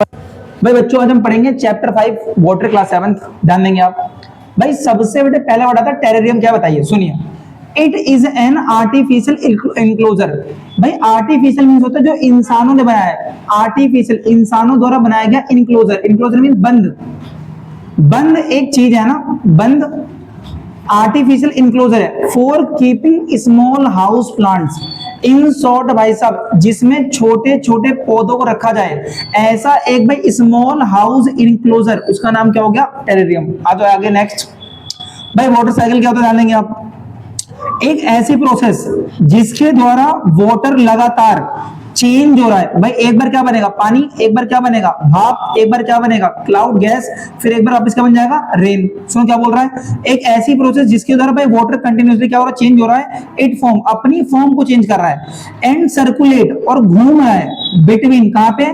भाई बच्चों आज हम पढ़ेंगे चैप्टर 5 वाटर क्लास 7। ध्यान देंगे आप। भाई सबसे बेटे पहला वर्ड आता है टेरेरियम। क्या बताइए, सुनिए। It is an artificial enclosure. भाई आर्टिफिशियल मीन्स होता है जो इंसानों ने बनाया है, आर्टिफिशियल इंसानों द्वारा बनाया गया इंक्लोजर। इंक्लोजर मीन्स बंद। बंद एक चीज है ना, बंद आर्टिफिशियल इंक्लोजर है for keeping small house plants. In short भाई साहब जिसमें छोटे छोटे पौधों को रखा जाए, ऐसा एक भाई स्मॉल हाउस इंक्लोजर, उसका नाम क्या हो गया, टेरेरियम। आ जाओ आगे नेक्स्ट। भाई वाटर साइकिल क्या होता है ध्यान देंगे आप। एक ऐसी प्रोसेस जिसके द्वारा वाटर लगातार चेंज हो रहा है। भाई एक बार क्या बनेगा पानी, एक बार क्या बनेगा भाप, एक बार क्या बनेगा क्लाउड गैस, फिर एक बार वापस क्या बन जाएगा रेन। सुनो क्या बोल रहा है, एक ऐसी प्रोसेस जिसके द्वारा भाई वाटर कंटिन्यूसली क्या हो रहा है, चेंज हो रहा है। इट फॉर्म अपनी फॉर्म को चेंज कर रहा है एंड सर्कुलेट और घूम रहा है बिटवीन कहां पे,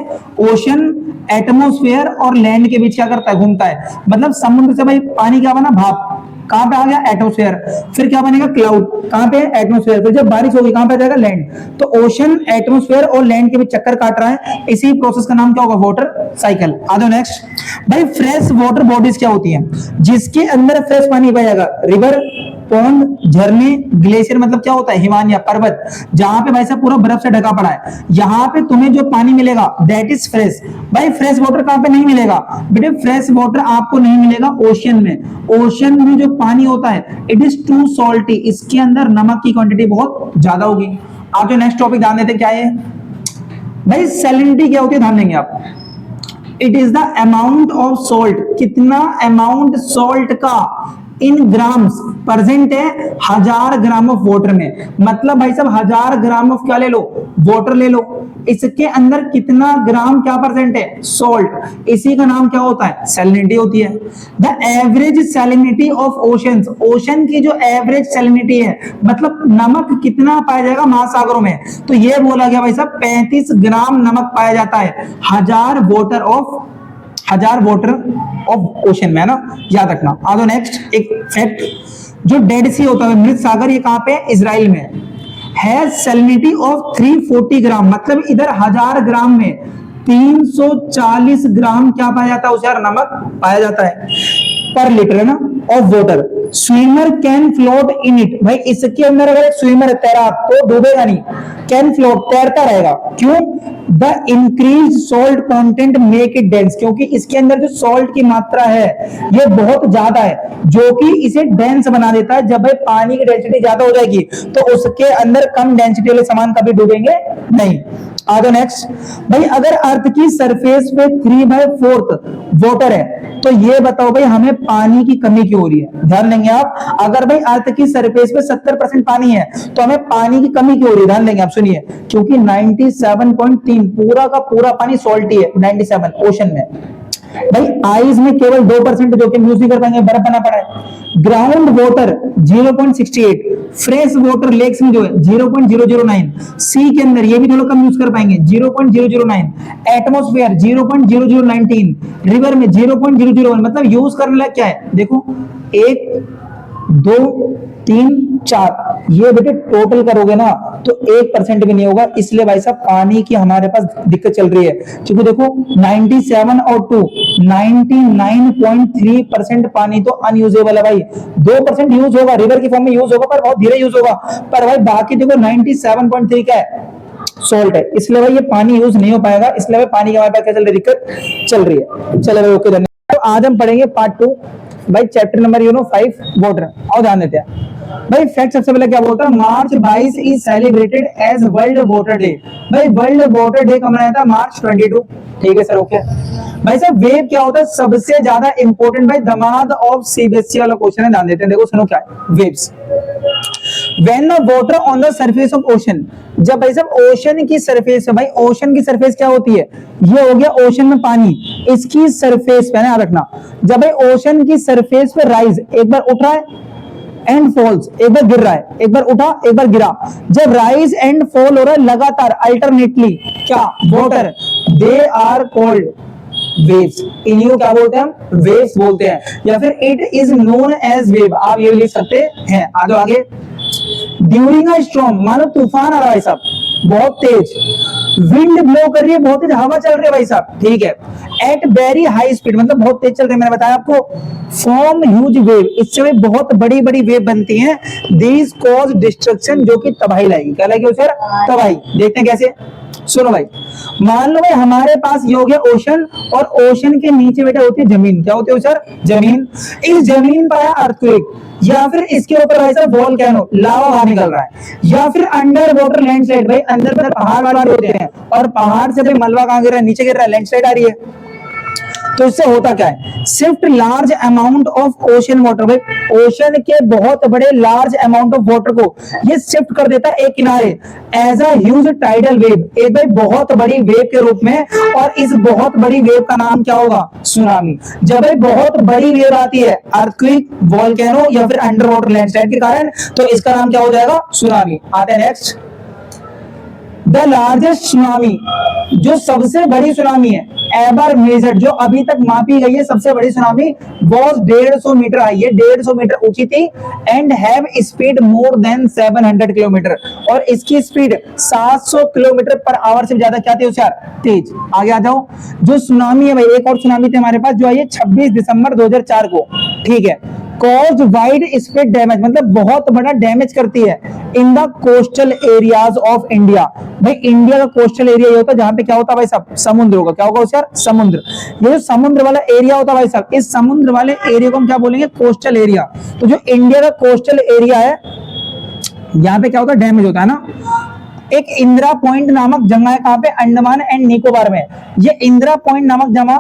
ओशन एटमोस्फेयर और लैंड के बीच क्या करता है, घूमता है। मतलब समुद्र से भाई पानी क्या बना, भाप, कहां पे आ गया एटमोस्फेयर, फिर क्या बनेगा क्लाउड, कहां पे एटमोस्फेयर, फिर जब बारिश होगी कहां पे आ जाएगा लैंड। तो ओशन एटमोस्फेयर और लैंड के बीच चक्कर काट रहा है, इसी प्रोसेस का नाम क्या होगा, वाटर साइकिल। आ जाओ नेक्स्ट। भाई फ्रेश वाटर बॉडीज क्या होती हैं, जिसके अंदर फ्रेश पानी बह जाएगा, रिवर, पॉन्ड, झरने, ग्लेशियर मतलब क्या होता है, हिमालय पर्वत, जहां पे भाई साहब पूरा बर्फ से ढका पड़ा है, यहाँ पे तुम्हें जो पानी मिलेगा दैट इज फ्रेश। भाई फ्रेश वाटर कहां पे नहीं मिलेगा बेटे, फ्रेश वाटर आपको नहीं मिलेगा ओशियन में। ओशियन में जो पानी होता है इट इज टू सॉल्टी, इसके अंदर नमक की क्वांटिटी बहुत ज्यादा होगी। आप जो नेक्स्ट टॉपिक ध्यान देते क्या है भाई, सैलिनिटी क्या होती है ध्यान देंगे आप। It is the amount of salt, कितना अमाउंट सॉल्ट का इन ग्राम्स प्रेजेंट है 1000 ग्राम ऑफ वाटर में। मतलब भाई साहब 1000 ग्राम ऑफ क्या ले लो, वाटर ले लो, इसके अंदर कितना ग्राम क्या प्रेजेंट है, सॉल्ट, इसी का नाम क्या होता है, सैलिनिटी होती है। The average salinity of oceans, ocean की जो एवरेज सैलिनिटी है, मतलब नमक कितना पाया जाएगा महासागरों में, तो ये बोला गया भाई साहब 35 ग्राम नमक पाया जाता है 1000 वाटर ऑफ ओशन में, है ना, याद रखना। आ दो नेक्स्ट। एक फैक्ट, जो डेड सी होता है मृत सागर, ये कहां पे, इजराइल में, हैज सैलिनिटी ऑफ 340 ग्राम। मतलब इधर 1000 ग्राम में 340 ग्राम क्या पाया जाता है, उसे यार नमक पाया जाता है पर लीटर, है ना, of water. Swimmer can float in it. भाई इसके अंदर अगर एक स्विमर तैराक तो डूबेगा नहीं, कैन फ्लोट तैरता रहेगा, क्यों, the increase salt content make it dense, क्योंकि इसके अंदर जो सॉल्ट की मात्रा है ये बहुत ज्यादा है, जो कि इसे डेंस बना देता है। जब भाई पानी की डेंसिटी ज्यादा हो जाएगी तो उसके अंदर कम डेंसिटी वाले सामान कभी डूबेंगे नहीं। आगे नेक्स्ट। भाई अगर अर्थ की सरफेस पे 3/4 वाटर है तो ये बताओ भाई हमें पानी की कमी क्यों हो रही है। ध्यान देंगे आप, अगर भाई अर्थ की सरफेस पे 70% पानी है तो हमें पानी की कमी क्यों हो रही है, ध्यान देंगे आप, सुनिए। क्योंकि 97.3 पूरा का पूरा पानी सॉल्टी है, 97 ओशन में। भाई आइस में केवल 2% जो कि यूज नहीं कर पाएंगे, बर्फ बना पड़ा है। Ground water 0.68, fresh water lakes में जो है 0.009, सी के अंदर ये भी थोड़ा कम यूज कर पाएंगे 0.009, एटमॉस्फेयर 0.0019, रिवर में 0.001। मतलब यूज करने लायक क्या है, देखो 1 2 3 4, ये बेटे टोटल करोगे ना तो 1% भी नहीं होगा। इसलिए भाई साहब पानी की हमारे पास दिक्कत चल रही है, क्योंकि देखो 97 और 2 99.3% पानी तो अनयूजेबल है भाई। 2% यूज होगा, रिवर की फॉर्म में यूज होगा पर बहुत धीरे यूज होगा, पर भाई बाकी देखो 97.3 क्या है, सॉल्ट है। इसलिए भाई ये पानी यूज नहीं हो पाएगा, इसलिए भाई पानी की हमारे पास क्या चल रही है, दिक्कत चल रही है। चलो भाई ओके, धन्यवाद। तो आज हम पढ़ेंगे पार्ट 2 भाई चैप्टर नंबर 5 वाटर। और ध्यान देते हैं भाई। फैक्ट सबसे पहले क्या बोलता है, March 22 is celebrated as world water day. भाई वर्ल्ड वाटर डे कब मनाया था, मार्च 22। ठीक है सर, ओके। भाई साहब वेव क्या होता है, सबसे ज्यादा इंपॉर्टेंट भाई दमाद ऑफ सीबीएसई वाला क्वेश्चन है, ध्यान देते हैं। देखो सुनो क्या है waves. When the water on the surface of ocean, जब भाई साहब ओशन की सरफेस है, भाई ओशन की सरफेस क्या होती है, ये हो गया ओशन में पानी, इसकी सरफेस पे याद रखना। जब भाई ओशन की सरफेस पे राइज, एक बार उठ रहा है एंड फॉल्स, एक बार गिर रहा है, एक बार उठा एक बार गिरा, जब राइज एंड फॉल हो रहा है लगातार अल्टरनेटली, क्या, water, they are called waves. इन्हीं को क्या बोलते हैं हम, वेव्स बोलते हैं, या फिर it is known as wave, आप ये लिख सकते हैं। आगे ड्यूरिंग अ स्टॉर्म, मानो तूफान आ रहा है साहब बहुत तेज, विंड ब्लो कर रही है, बहुत तेज हवा चल रही है भाई साहब, ठीक है, एट वेरी हाई स्पीड मतलब बहुत तेज चल रही है, मैंने बताया आपको, फॉर्म ह्यूज वेव, इससे भाई बहुत बड़ी बड़ी वेव बनती हैं, दीज कॉज डिस्ट्रक्शन, जो कि तबाही लाएगी, क्या लाएगी सर, तबाही। देखते हैं कैसे, सुनो भाई, मान लो भाई हमारे पास ये हो गया ओशन, और ओशन के नीचे बेटा होती है जमीन, क्या होती है सर, जमीन, इस जमीन पर है अर्थक्वेक, या फिर इसके ऊपर भाई साहब वोल्केनो, लावा बाहर निकल रहा है, या फिर अंडर वाटर लैंडस्लाइड, भाई अंदर पहाड़ वाले होते हैं, और पहाड़ से भाई मलबा कहां गिर रहा है, नीचे गिर रहा है, लैंडस्लाइड आ रही है। तो इससे होता क्या है, shift large amount of ocean water, भाई ओशन के बहुत बड़े लार्ज अमाउंट ऑफ वाटर को ये शिफ्ट कर देता है एक किनारे, as a huge tidal wave, एक भाई बहुत बड़ी वेव के रूप में, और इस बहुत बड़ी वेव का नाम क्या होगा, सुनामी। जब भाई बहुत बड़ी वेव आती है अर्थक्वेक, वोल्केनो या फिर अंडर वाटर लैंडस्लाइड के कारण, तो इसका नाम क्या हो जाएगा, सुनामी। आते हैं नेक्स्ट, द लार्जेस्ट सुनामी, जो सबसे बड़ी सुनामी है एवर मेजर्ड, जो अभी तक मापी गई है सबसे बड़ी सुनामी, वॉज 150 मीटर आई है, 150 मीटर ऊंची थी, and have speed more than 700 kilometre, और इसकी स्पीड 700 किलोमीटर पर आवर से ज्यादा क्या थी होशियार, तेज। आगे आ जाओ, जो सुनामी है भाई, एक और सुनामी थी हमारे पास जो आई है 26 दिसंबर 2004 को, ठीक है, कॉज वाइड स्प्रेड डैमेज, मतलब बहुत बड़ा डैमेज करती है, in the coastal areas of India, भाई इंडिया का कोस्टल एरिया ये होता है जहां पे क्या होता है भाई साहब, समुद्र होगा, क्या होगा यार, समुद्र, ये जो समुद्र वाला एरिया होता है भाई साहब, इस समुद्र वाले एरिया को हम क्या बोलेंगे, कोस्टल एरिया। तो जो इंडिया का कोस्टल एरिया है, यहाँ पे क्या होता है, डैमेज होता है ना। एक इंदिरा पॉइंट नामक जगह है, कहां पे, अंडमान एंड निकोबार में, ये इंदिरा पॉइंट नामक जगह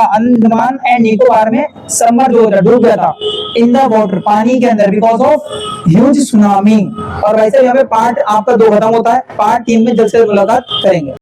अंडमान एंड निकोबार में सबमर्ज हो गया, डूब गया था इन द वाटर, पानी के अंदर, बिकॉज ऑफ ह्यूज सुनामी। और वैसे यहाँ पे पार्ट आपका 2 खत्म होता है, पार्ट 3 में जल्द से मुलाकात करेंगे।